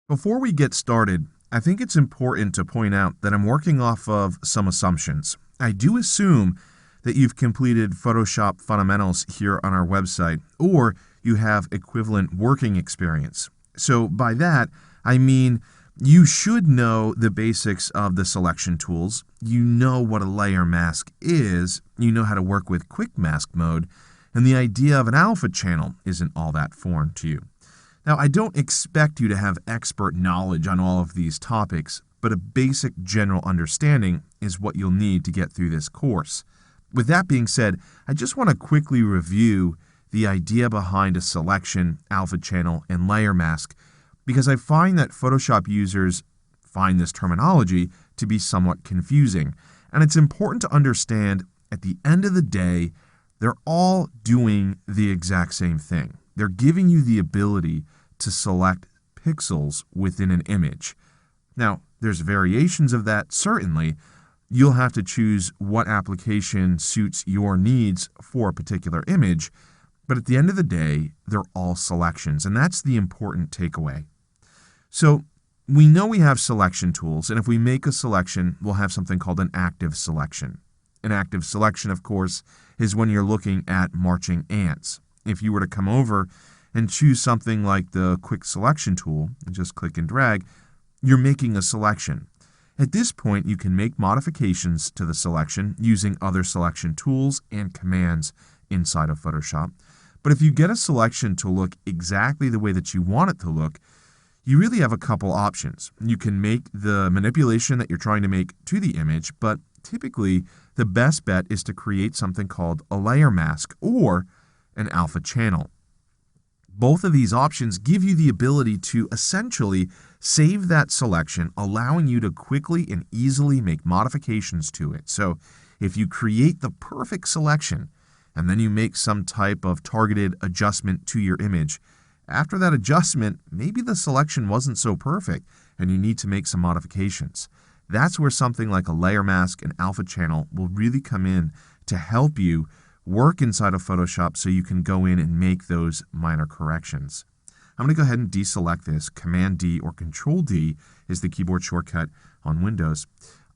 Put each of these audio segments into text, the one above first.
Before we get started, I think it's important to point out that I'm working off of some assumptions. I do assume that you've completed Photoshop fundamentals here on our website, or you have equivalent working experience. So by that, I mean you should know the basics of the selection tools. You know what a layer mask is. You know how to work with quick mask mode. And the idea of an alpha channel isn't all that foreign to you. Now, I don't expect you to have expert knowledge on all of these topics, but a basic general understanding is what you'll need to get through this course. With that being said, I just want to quickly review the idea behind a selection, alpha channel, and layer mask, because I find that Photoshop users find this terminology to be somewhat confusing. And it's important to understand, at the end of the day, they're all doing the exact same thing. They're giving you the ability to select pixels within an image. Now, there's variations of that, certainly. You'll have to choose what application suits your needs for a particular image, but at the end of the day, they're all selections, and that's the important takeaway. So, we know we have selection tools, and if we make a selection, we'll have something called an active selection. An active selection, of course, is when you're looking at marching ants. If you were to come over and choose something like the quick selection tool, and just click and drag, you're making a selection. At this point, you can make modifications to the selection using other selection tools and commands inside of Photoshop. But if you get a selection to look exactly the way that you want it to look, you really have a couple options. You can make the manipulation that you're trying to make to the image, but typically the best bet is to create something called a layer mask or an alpha channel. Both of these options give you the ability to essentially save that selection, allowing you to quickly and easily make modifications to it. So if you create the perfect selection and then you make some type of targeted adjustment to your image, after that adjustment, maybe the selection wasn't so perfect and you need to make some modifications. That's where something like a layer mask and alpha channel will really come in to help you work inside of Photoshop so you can go in and make those minor corrections. I'm going to go ahead and deselect this. Command D or Control D is the keyboard shortcut on Windows.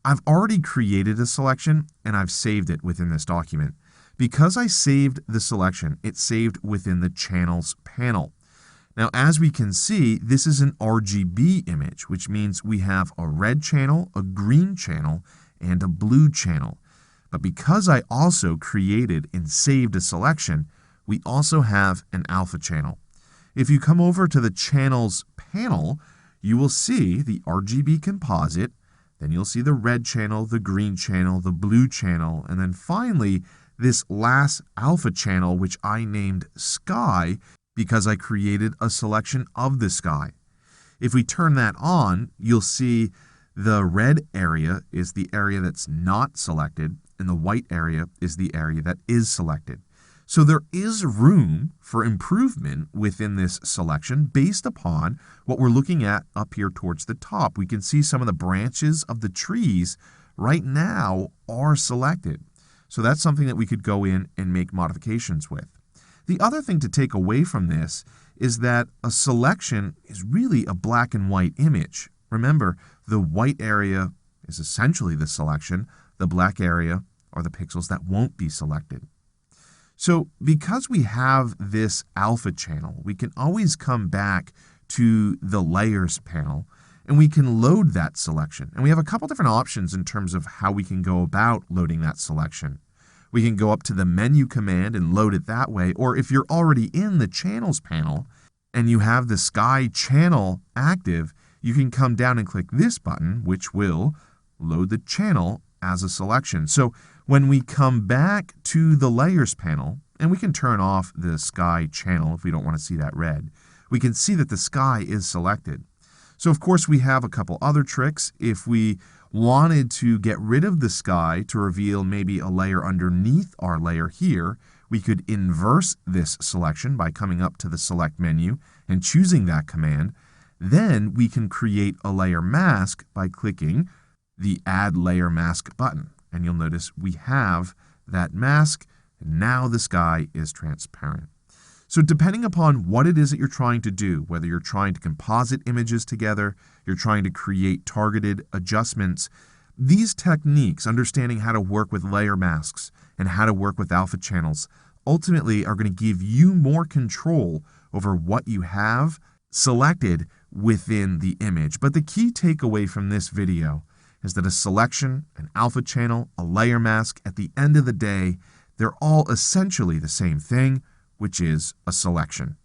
I've already created a selection and I've saved it within this document. Because I saved the selection, it's saved within the Channels panel. Now, as we can see, this is an RGB image, which means we have a red channel, a green channel, and a blue channel. But because I also created and saved a selection, we also have an alpha channel. If you come over to the Channels panel, you will see the RGB composite, then you'll see the red channel, the green channel, the blue channel, and then finally this last alpha channel, which I named Sky because I created a selection of the sky. If we turn that on, you'll see the red area is the area that's not selected, and the white area is the area that is selected. So there is room for improvement within this selection based upon what we're looking at up here towards the top. We can see some of the branches of the trees right now are selected. So that's something that we could go in and make modifications with. The other thing to take away from this is that a selection is really a black and white image. Remember, the white area is essentially the selection. The black area are the pixels that won't be selected. So because we have this alpha channel, we can always come back to the layers panel and we can load that selection. And we have a couple different options in terms of how we can go about loading that selection. We can go up to the menu command and load it that way, or if you're already in the channels panel and you have the sky channel active, you can come down and click this button, which will load the channel as a selection. So when we come back to the layers panel, and we can turn off the sky channel if we don't want to see that red, we can see that the sky is selected. So of course we have a couple other tricks. If we wanted to get rid of the sky to reveal maybe a layer underneath our layer here, we could inverse this selection by coming up to the select menu and choosing that command. Then we can create a layer mask by clicking the Add Layer Mask button. And you'll notice we have that mask, and now the sky is transparent. So depending upon what it is that you're trying to do, whether you're trying to composite images together, you're trying to create targeted adjustments, these techniques, understanding how to work with layer masks and how to work with alpha channels, ultimately are going to give you more control over what you have selected within the image. But the key takeaway from this video is that a selection, an alpha channel, a layer mask, at the end of the day, they're all essentially the same thing, which is a selection.